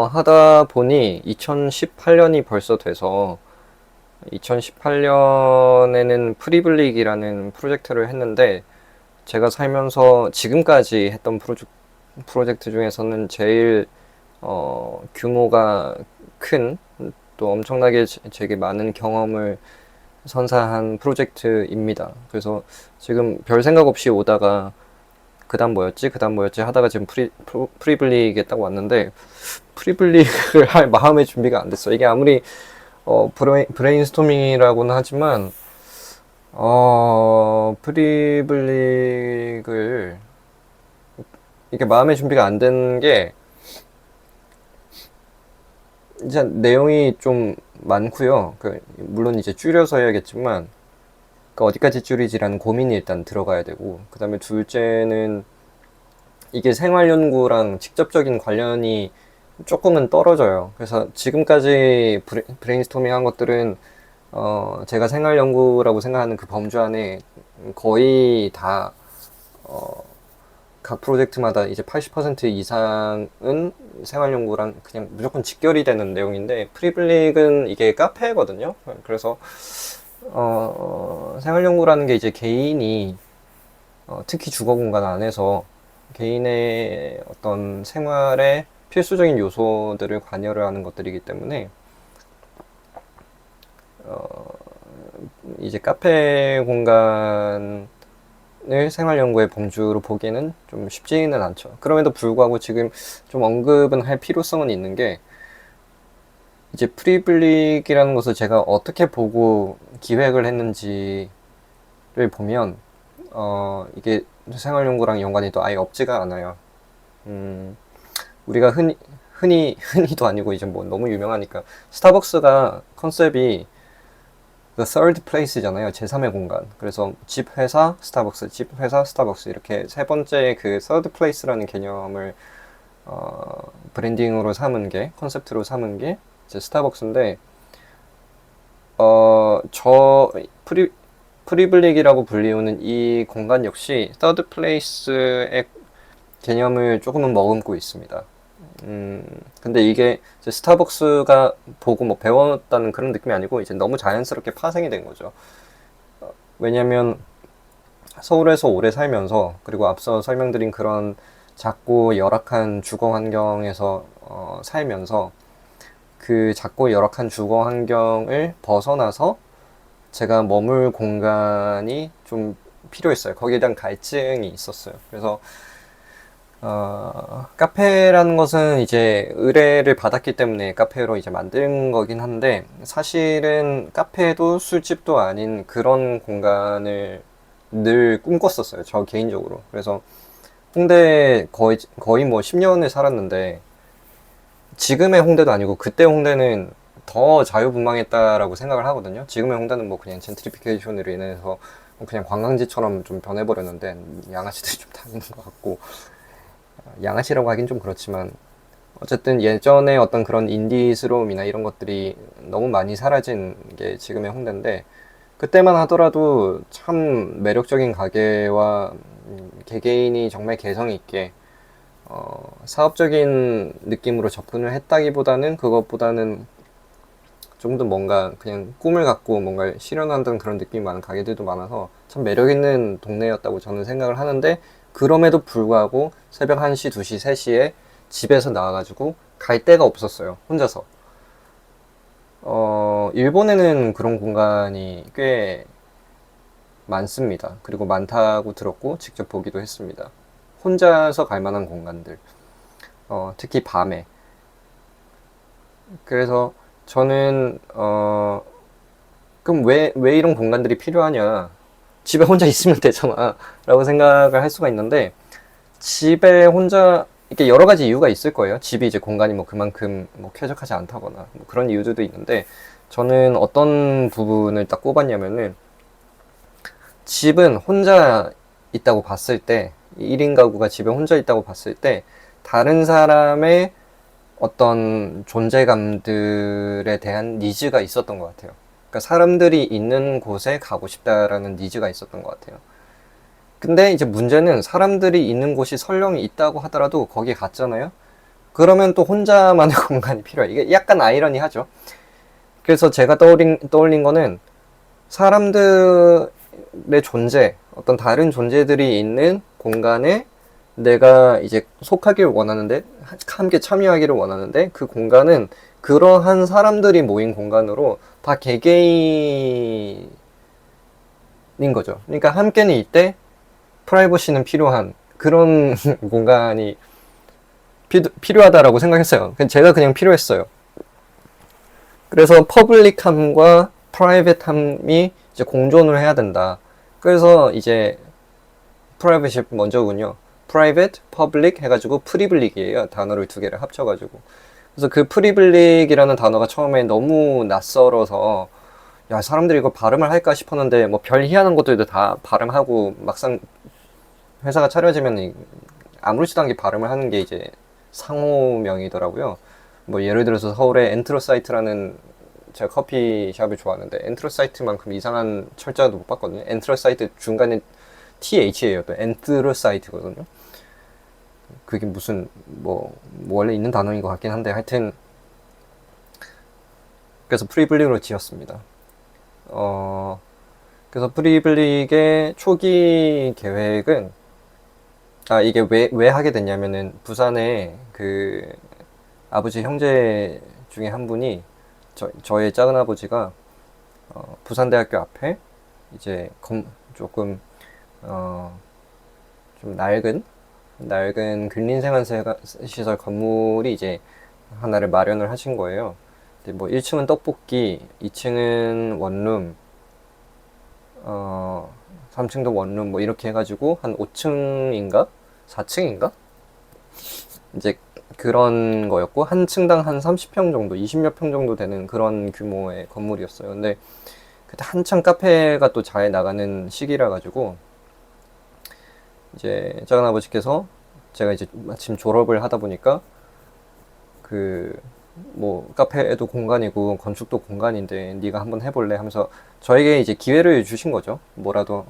하다 보니 2018년이 벌써 돼서 2018년에는 프리블릭이라는 프로젝트를 했는데 제가 살면서 지금까지 했던 프로젝트 중에서는 제일 규모가 큰, 또 엄청나게 제게 많은 경험을 선사한 프로젝트입니다. 그래서 지금 별 생각 없이 오다가 그다음 뭐였지 하다가 지금 프리블릭에 딱 왔는데 프리블릭을 할 마음의 준비가 안 됐어. 이게 아무리 브레인스토밍이라고는 하지만 프리블릭을 이게 마음의 준비가 안 된 게 이제 내용이 좀 많고요. 물론 이제 줄여서 해야겠지만 어디까지 줄이지라는 고민이 일단 들어가야 되고, 그 다음에 둘째는 이게 생활연구랑 직접적인 관련이 조금은 떨어져요. 그래서 지금까지 브레인스토밍 한 것들은 제가 생활연구라고 생각하는 그 범주 안에 거의 다 각 프로젝트마다 이제 80% 이상은 생활연구랑 그냥 무조건 직결이 되는 내용인데, 프리블릭은 이게 카페거든요. 그래서 생활연구라는 게 이제 개인이 특히 주거 공간 안에서 개인의 어떤 생활의 필수적인 요소들을 관여를 하는 것들이기 때문에 이제 카페 공간을 생활연구의 범주로 보기에는 좀 쉽지는 않죠. 그럼에도 불구하고 지금 좀 언급은 할 필요성은 있는 게, 이제 프리블릭이라는 것을 제가 어떻게 보고 기획을 했는지를 보면 이게 생활연구랑 연관이 또 아예 없지가 않아요. 우리가 흔히도 아니고 이제 뭐 너무 유명하니까 스타벅스가 컨셉이 The Third Place잖아요. 제3의 공간. 그래서 집, 회사, 스타벅스, 집, 회사, 스타벅스 이렇게 세 번째 그 Third Place라는 개념을 브랜딩으로 삼은 게, 컨셉트로 삼은 게 이제 스타벅스인데, 저 프리블릭이라고 불리우는 이 공간 역시 Third Place의 개념을 조금은 머금고 있습니다. 근데 이게 이제 스타벅스가 보고 뭐 배웠다는 그런 느낌이 아니고 이제 너무 자연스럽게 파생이 된 거죠. 왜냐면 서울에서 오래 살면서, 그리고 앞서 설명드린 그런 작고 열악한 주거 환경에서 살면서 그 작고 열악한 주거 환경을 벗어나서 제가 머물 공간이 좀 필요했어요. 거기에 대한 갈증이 있었어요. 그래서 카페라는 것은 이제 의뢰를 받았기 때문에 카페로 이제 만든 거긴 한데, 사실은 카페도 술집도 아닌 그런 공간을 늘 꿈꿨었어요. 저 개인적으로. 그래서 홍대 거의 뭐 10년을 살았는데, 지금의 홍대도 아니고 그때 홍대는 더 자유분방했다라고 생각을 하거든요. 지금의 홍대는 뭐 그냥 젠트리피케이션으로 인해서 그냥 관광지처럼 좀 변해버렸는데, 양아치들이 좀 다니는 것 같고, 양아치라고 하긴 좀 그렇지만 어쨌든 예전에 어떤 그런 인디스러움이나 이런 것들이 너무 많이 사라진 게 지금의 홍대인데, 그때만 하더라도 참 매력적인 가게와 개개인이 정말 개성 있게 사업적인 느낌으로 접근을 했다기보다는, 그것보다는 좀 더 뭔가 그냥 꿈을 갖고 뭔가를 실현한다는 그런 느낌이 많은 가게들도 많아서 참 매력 있는 동네였다고 저는 생각을 하는데, 그럼에도 불구하고 새벽 1시, 2시, 3시에 집에서 나와가지고 갈 데가 없었어요. 혼자서. 일본에는 그런 공간이 꽤 많습니다. 그리고 많다고 들었고 직접 보기도 했습니다. 혼자서 갈 만한 공간들. 특히 밤에. 그래서 저는 그럼 왜 이런 공간들이 필요하냐? 집에 혼자 있으면 되잖아 라고 생각을 할 수가 있는데, 집에 혼자 이렇게 여러 가지 이유가 있을 거예요. 집이 이제 공간이 뭐 그만큼 뭐 쾌적하지 않다거나 뭐 그런 이유들도 있는데, 저는 어떤 부분을 딱 꼽았냐면은, 집은 혼자 있다고 봤을 때, 1인 가구가 집에 혼자 있다고 봤을 때 다른 사람의 어떤 존재감들에 대한 니즈가 있었던 것 같아요. 그러니까 사람들이 있는 곳에 가고 싶다라는 니즈가 있었던 것 같아요. 근데 이제 문제는 사람들이 있는 곳이 설령 있다고 하더라도 거기에 갔잖아요. 그러면 또 혼자만의 공간이 필요해. 이게 약간 아이러니하죠. 그래서 제가 떠올린 거는 사람들의 존재, 어떤 다른 존재들이 있는 공간에 내가 이제 속하기를 원하는데, 함께 참여하기를 원하는데, 그 공간은 그러한 사람들이 모인 공간으로 다 개개인인 거죠. 그러니까 함께는 이때 프라이버시는 필요한 그런 공간이 필요하다라고 생각했어요. 제가 그냥 필요했어요. 그래서 퍼블릭함과 프라이빗함이 이제 공존을 해야 된다. 그래서 이제 프라이빗이 먼저군요. 프라이빗, 퍼블릭 해가지고 프리블릭이에요. 단어를 두 개를 합쳐가지고. 그래서 그 프리블릭이라는 단어가 처음에 너무 낯설어서 야, 사람들이 이거 발음을 할까 싶었는데 뭐 별 희한한 것들도 다 발음하고 막상 회사가 차려지면 아무렇지도 않게 발음을 하는 게 이제 상호명이더라고요. 뭐 예를 들어서 서울에 엔트로사이트라는, 제가 커피숍을 좋아하는데 엔트로사이트만큼 이상한 철자도 못 봤거든요. 엔트로사이트 중간에 TH예요. 또 엔트로사이트거든요. 그게 무슨 뭐 원래 있는 단어인 것 같긴 한데 하여튼 그래서 프리블릭으로 지었습니다. 그래서 프리블릭의 초기 계획은 이게 왜 하게 됐냐면은 부산에 그 아버지 형제 중에 한 분이 저의 작은 아버지가 부산대학교 앞에 이제 조금 좀 낡은 근린생활시설 건물이 이제 하나를 마련을 하신 거예요. 근데 뭐 1층은 떡볶이, 2층은 원룸, 3층도 원룸 뭐 이렇게 해가지고 한 5층인가? 4층인가? 이제 그런 거였고 한 층당 한 30평 정도, 20몇 평 정도 되는 그런 규모의 건물이었어요. 근데 그때 한창 카페가 또 잘 나가는 시기라 가지고 이제 작은 아버지께서 제가 이제 마침 졸업을 하다 보니까 그 뭐 카페도 공간이고 건축도 공간인데 네가 한번 해볼래 하면서 저에게 이제 기회를 주신 거죠. 뭐라도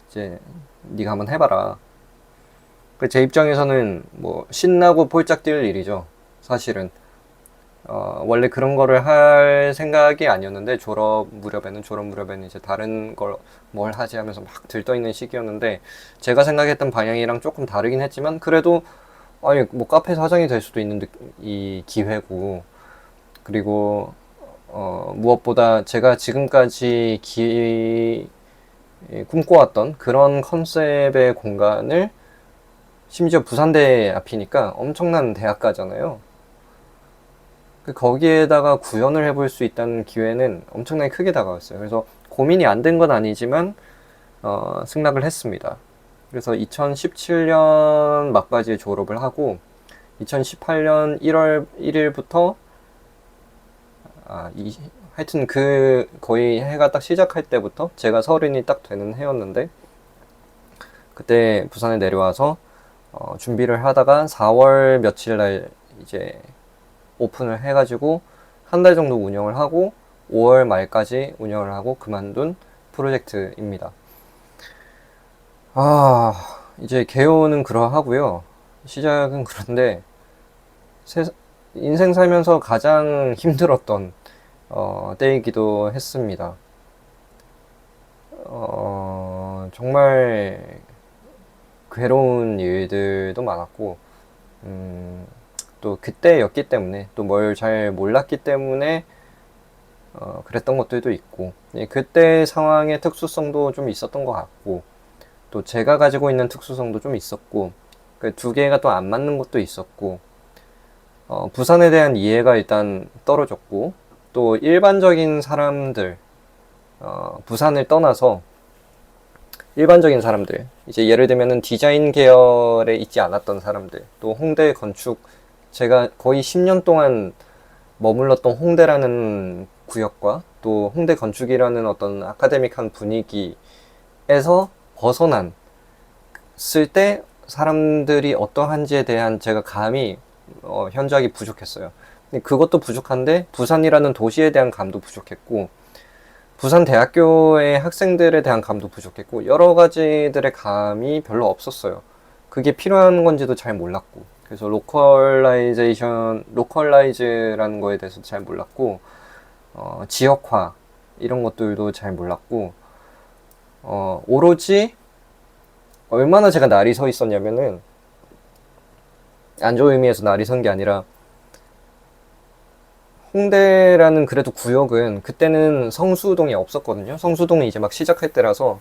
이제 네가 한번 해봐라. 제 입장에서는 뭐 신나고 폴짝 뛸 일이죠. 사실은 원래 그런 거를 할 생각이 아니었는데 졸업 무렵에는 이제 다른 걸 뭘 하지 하면서 막 들떠있는 시기였는데 제가 생각했던 방향이랑 조금 다르긴 했지만 그래도 아니 뭐 카페 사장이 될 수도 있는 이 기회고, 그리고 무엇보다 제가 지금까지 꿈꿔왔던 그런 컨셉의 공간을 심지어 부산대 앞이니까 엄청난 대학가잖아요. 거기에다가 구현을 해볼 수 있다는 기회는 엄청나게 크게 다가왔어요. 그래서 고민이 안 된 건 아니지만 승낙을 했습니다. 그래서 2017년 막바지에 졸업을 하고 2018년 1월 1일부터 하여튼 거의 해가 딱 시작할 때부터 제가 서른이 딱 되는 해였는데 그때 부산에 내려와서 준비를 하다가 4월 며칠 날 이제 오픈을 해가지고 한 달 정도 운영을 하고 5월 말까지 운영을 하고 그만둔 프로젝트입니다. 이제 개요는 그러하고요. 시작은 그런데 인생 살면서 가장 힘들었던 때이기도 했습니다. 정말 괴로운 일들도 많았고 또 그때였기 때문에 또 뭘 잘 몰랐기 때문에 그랬던 것들도 있고 그때 상황의 특수성도 좀 있었던 것 같고 또 제가 가지고 있는 특수성도 좀 있었고 그 두 개가 또 안 맞는 것도 있었고 부산에 대한 이해가 일단 떨어졌고 또 일반적인 사람들 부산을 떠나서 일반적인 사람들 이제 예를 들면은 디자인 계열에 있지 않았던 사람들 또 홍대 건축 제가 거의 10년 동안 머물렀던 홍대라는 구역과 또 홍대 건축이라는 어떤 아카데믹한 분위기에서 벗어났을 때 사람들이 어떠한지에 대한 제가 감이 현저하게 부족했어요. 근데 그것도 부족한데 부산이라는 도시에 대한 감도 부족했고 부산 대학교의 학생들에 대한 감도 부족했고 여러 가지들의 감이 별로 없었어요. 그게 필요한 건지도 잘 몰랐고 그래서 로컬라이즈라는 거에 대해서 잘 몰랐고, 지역화, 이런 것들도 잘 몰랐고, 오로지 얼마나 제가 날이 서 있었냐면은, 안 좋은 의미에서 날이 선 게 아니라, 홍대라는 그래도 구역은 그때는 성수동이 없었거든요. 성수동이 이제 막 시작할 때라서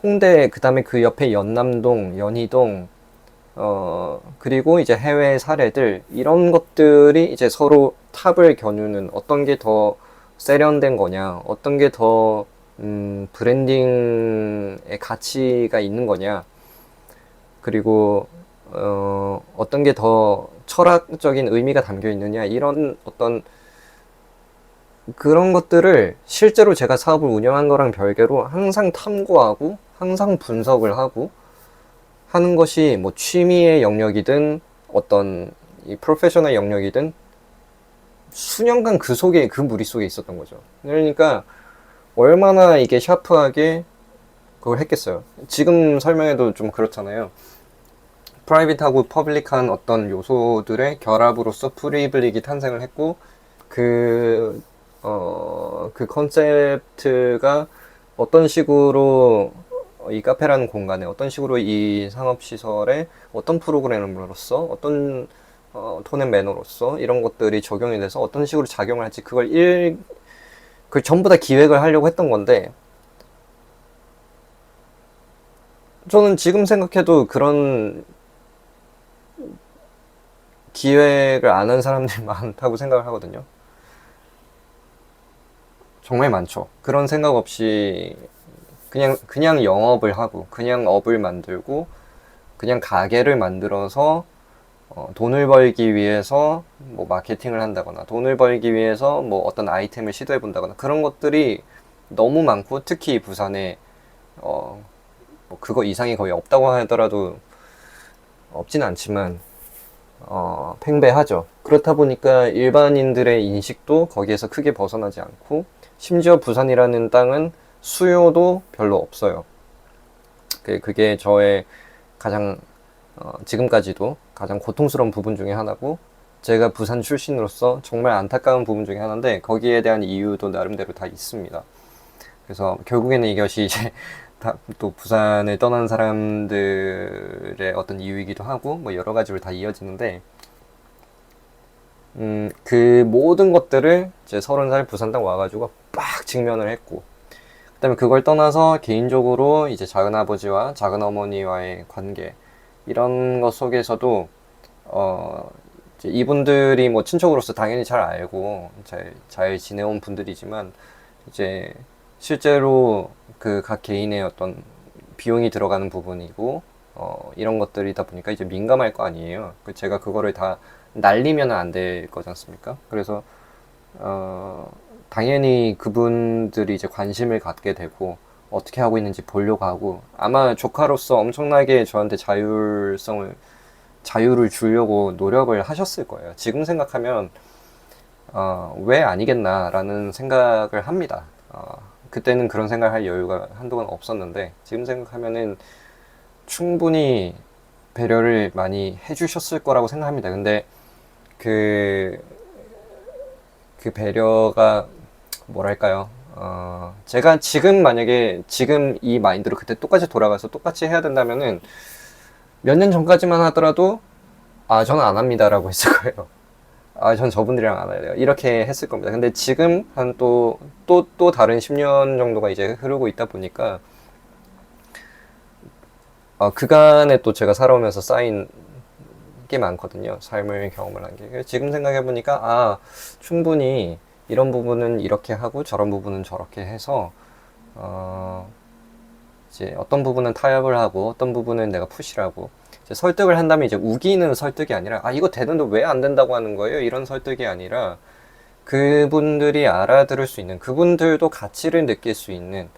홍대, 그 다음에 그 옆에 연남동, 연희동, 그리고 이제 해외 사례들, 이런 것들이 이제 서로 탑을 겨누는 어떤 게 더 세련된 거냐, 어떤 게 더, 브랜딩의 가치가 있는 거냐, 그리고, 어떤 게 더 철학적인 의미가 담겨 있느냐, 이런 어떤 그런 것들을 실제로 제가 사업을 운영한 거랑 별개로 항상 탐구하고, 항상 분석을 하고, 하는 것이 뭐 취미의 영역이든 어떤 이 프로페셔널 영역이든 수년간 그 속에 그 무리 속에 있었던 거죠. 그러니까 얼마나 이게 샤프하게 그걸 했겠어요. 지금 설명해도 좀 그렇잖아요. 프라이빗하고 퍼블릭한 어떤 요소들의 결합으로서 프리블릭이 탄생을 했고, 그, 그 컨셉트가 어떤 식으로 이 카페라는 공간에 어떤 식으로 이 상업시설에 어떤 프로그램으로서 어떤 톤앤 매너로서 이런 것들이 적용이 돼서 어떤 식으로 작용을 할지 그걸 전부 다 기획을 하려고 했던 건데, 저는 지금 생각해도 그런 기획을 안 한 사람들이 많다고 생각을 하거든요. 정말 많죠. 그런 생각 없이 그냥 영업을 하고 그냥 업을 만들고 그냥 가게를 만들어서 돈을 벌기 위해서 뭐 마케팅을 한다거나 돈을 벌기 위해서 뭐 어떤 아이템을 시도해 본다거나 그런 것들이 너무 많고, 특히 부산에 뭐 그거 이상이 거의 없다고 하더라도 없진 않지만 팽배하죠. 그렇다 보니까 일반인들의 인식도 거기에서 크게 벗어나지 않고, 심지어 부산이라는 땅은 수요도 별로 없어요. 그게 저의 가장 지금까지도 가장 고통스러운 부분 중에 하나고, 제가 부산 출신으로서 정말 안타까운 부분 중에 하나인데, 거기에 대한 이유도 나름대로 다 있습니다. 그래서 결국에는 이것이 이제 또 부산을 떠난 사람들의 어떤 이유이기도 하고 뭐 여러 가지로 다 이어지는데, 그 모든 것들을 이제 30살 부산 딱 와가지고 빡 직면을 했고, 그다음에 그걸 떠나서 개인적으로 이제 작은아버지와 작은어머니와의 관계, 이런 것 속에서도 이제 이분들이 뭐 친척으로서 당연히 잘 알고 잘 지내온 분들이지만, 이제 실제로 그 각 개인의 어떤 비용이 들어가는 부분이고 이런 것들이다 보니까 이제 민감할 거 아니에요. 제가 그거를 다 날리면 안 될 거지 않습니까? 그래서 당연히 그분들이 이제 관심을 갖게 되고 어떻게 하고 있는지 보려고 하고, 아마 조카로서 엄청나게 저한테 자유를 주려고 노력을 하셨을 거예요. 지금 생각하면 왜 아니겠나라는 생각을 합니다. 그때는 그런 생각을 할 여유가 한동안 없었는데, 지금 생각하면은 충분히 배려를 많이 해주셨을 거라고 생각합니다. 근데 그 배려가 뭐랄까요? 제가 지금 만약에 지금 이 마인드로 그때 똑같이 돌아가서 똑같이 해야 된다면은 몇 년 전까지만 하더라도 저는 안 합니다라고 했을 거예요. 전 저분들이랑 안 해요. 이렇게 했을 겁니다. 근데 지금 한 또 다른 10년 정도가 이제 흐르고 있다 보니까 그간에 또 제가 살아오면서 쌓인 게 많거든요. 삶을 경험을 한 게. 지금 생각해 보니까 충분히 이런 부분은 이렇게 하고 저런 부분은 저렇게 해서 이제 어떤 부분은 타협을 하고 어떤 부분은 내가 푸시를 하고, 이제 설득을 한다면 이제 우기는 설득이 아니라 이거 되는데 왜 안 된다고 하는 거예요? 이런 설득이 아니라 그분들이 알아들을 수 있는, 그분들도 가치를 느낄 수 있는,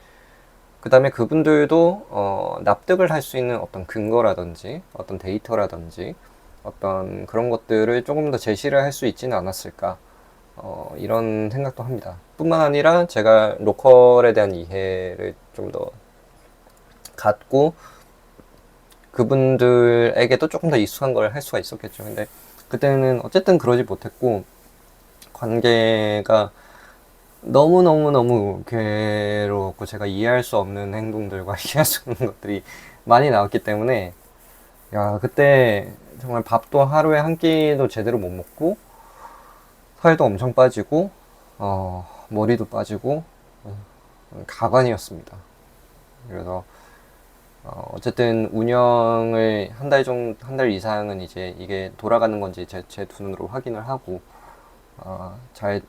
그 다음에 그분들도 납득을 할 수 있는 어떤 근거라든지 어떤 데이터라든지 어떤 그런 것들을 조금 더 제시를 할 수 있지는 않았을까, 이런 생각도 합니다. 뿐만 아니라 제가 로컬에 대한 이해를 좀 더 갖고 그분들에게도 조금 더 익숙한 걸 할 수가 있었겠죠. 근데 그때는 어쨌든 그러지 못했고, 관계가 너무너무너무 괴로웠고, 제가 이해할 수 없는 행동들과 이해할 수 없는 것들이 많이 나왔기 때문에, 야, 그때 정말 밥도 하루에 한 끼도 제대로 못 먹고, 살도 엄청 빠지고, 머리도 빠지고, 가관이었습니다. 그래서, 어쨌든 운영을 한 달 이상은 이제 이게 돌아가는 건지 제 두 눈으로 확인을 하고, 잘,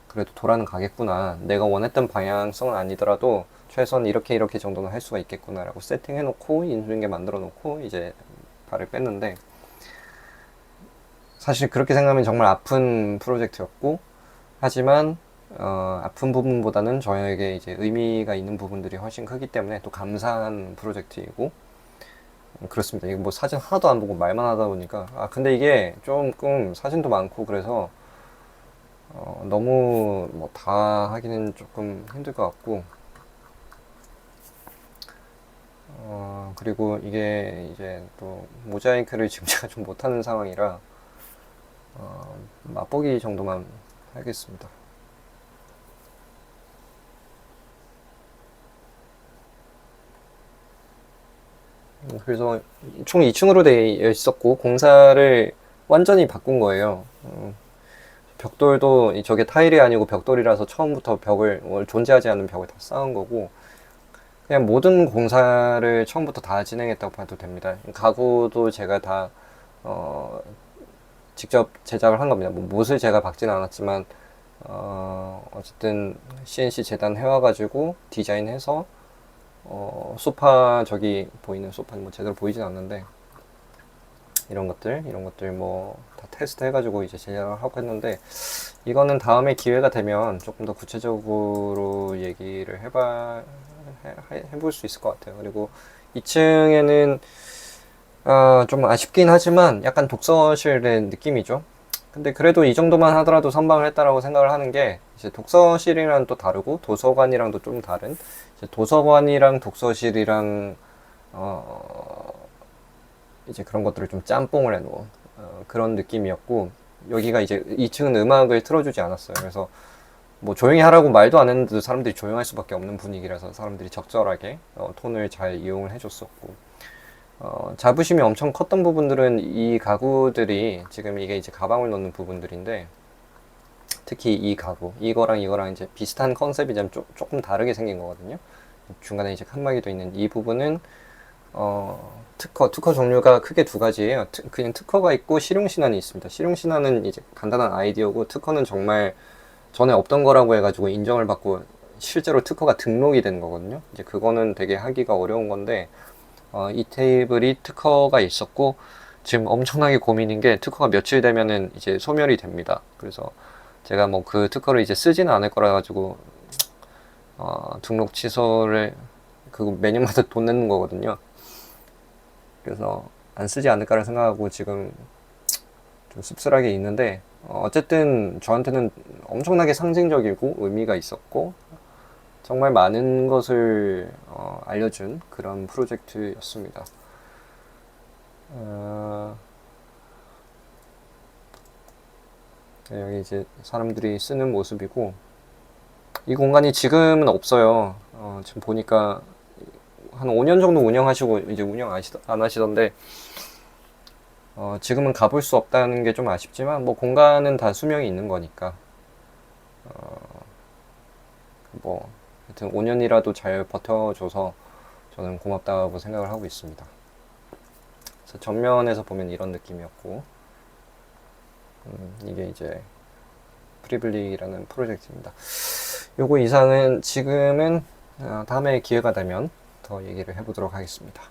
그래도 돌아는 가겠구나. 내가 원했던 방향성은 아니더라도 최소한 이렇게 정도는 할 수가 있겠구나라고 세팅해놓고, 인수인계 만들어놓고, 이제 발을 뺐는데, 사실 그렇게 생각하면 정말 아픈 프로젝트였고, 하지만 아픈 부분보다는 저에게 이제 의미가 있는 부분들이 훨씬 크기 때문에 또 감사한 프로젝트이고, 그렇습니다. 이거 뭐 사진 하나도 안 보고 말만 하다 보니까, 근데 이게 조금 사진도 많고 그래서 너무 뭐 다 하기는 조금 힘들 것 같고, 그리고 이게 이제 또 모자이크를 지금 제가 좀 못하는 상황이라 맛보기 정도만 하겠습니다. 그래서 총 2층으로 되어 있었고, 공사를 완전히 바꾼 거예요. 벽돌도 저게 타일이 아니고 벽돌이라서 처음부터 존재하지 않는 벽을 다 쌓은 거고, 그냥 모든 공사를 처음부터 다 진행했다고 봐도 됩니다. 가구도 제가 다 직접 제작을 한 겁니다. 뭐 못을 제가 박진 않았지만 어쨌든 CNC 재단 해와가지고 디자인해서 소파, 저기 보이는 소파는 뭐 제대로 보이진 않는데, 이런 것들 뭐 다 테스트 해가지고 이제 제작을 하고 했는데, 이거는 다음에 기회가 되면 조금 더 구체적으로 얘기를 해볼 수 있을 것 같아요. 그리고 2층에는 좀 아쉽긴 하지만 약간 독서실의 느낌이죠. 근데 그래도 이 정도만 하더라도 선방을 했다라고 생각을 하는 게, 이제 독서실이랑 또 다르고 도서관이랑도 좀 다른, 이제 도서관이랑 독서실이랑 이제 그런 것들을 좀 짬뽕을 해놓은 그런 느낌이었고, 여기가 이제 2층은 음악을 틀어주지 않았어요. 그래서 뭐 조용히 하라고 말도 안 했는데도 사람들이 조용할 수밖에 없는 분위기라서 사람들이 적절하게 톤을 잘 이용을 해줬었고, 자부심이 엄청 컸던 부분들은 이 가구들이, 지금 이게 이제 가방을 넣는 부분들인데, 특히 이 가구, 이거랑 이제 비슷한 컨셉이지만 조금 다르게 생긴 거거든요. 중간에 이제 칸막이도 있는 이 부분은 특허 종류가 크게 두 가지예요. 그냥 특허가 있고 실용신안이 있습니다. 실용신안은 이제 간단한 아이디어고, 특허는 정말 전에 없던 거라고 해가지고 인정을 받고 실제로 특허가 등록이 되는 거거든요. 이제 그거는 되게 하기가 어려운 건데, 이 테이블이 특허가 있었고, 지금 엄청나게 고민인 게, 특허가 며칠 되면은 이제 소멸이 됩니다. 그래서 제가 뭐 그 특허를 이제 쓰지는 않을 거라 가지고 등록 취소를, 그거 매년마다 돈 내는 거거든요. 그래서 안 쓰지 않을까를 생각하고 지금 좀 씁쓸하게 있는데, 어쨌든 저한테는 엄청나게 상징적이고 의미가 있었고, 정말 많은 것을 알려준 그런 프로젝트였습니다. 여기 이제 사람들이 쓰는 모습이고, 이 공간이 지금은 없어요. 지금 보니까 한 5년 정도 운영하시고 이제 운영 안 하시던데, 지금은 가볼 수 없다는 게 좀 아쉽지만, 뭐 공간은 다 수명이 있는 거니까, 뭐 하여튼 5년이라도 잘 버텨줘서 저는 고맙다고 생각을 하고 있습니다. 그래서 전면에서 보면 이런 느낌이었고, 이게 이제 프리블리라는 프로젝트입니다. 요거 이상은 지금은 다음에 기회가 되면 더 얘기를 해보도록 하겠습니다.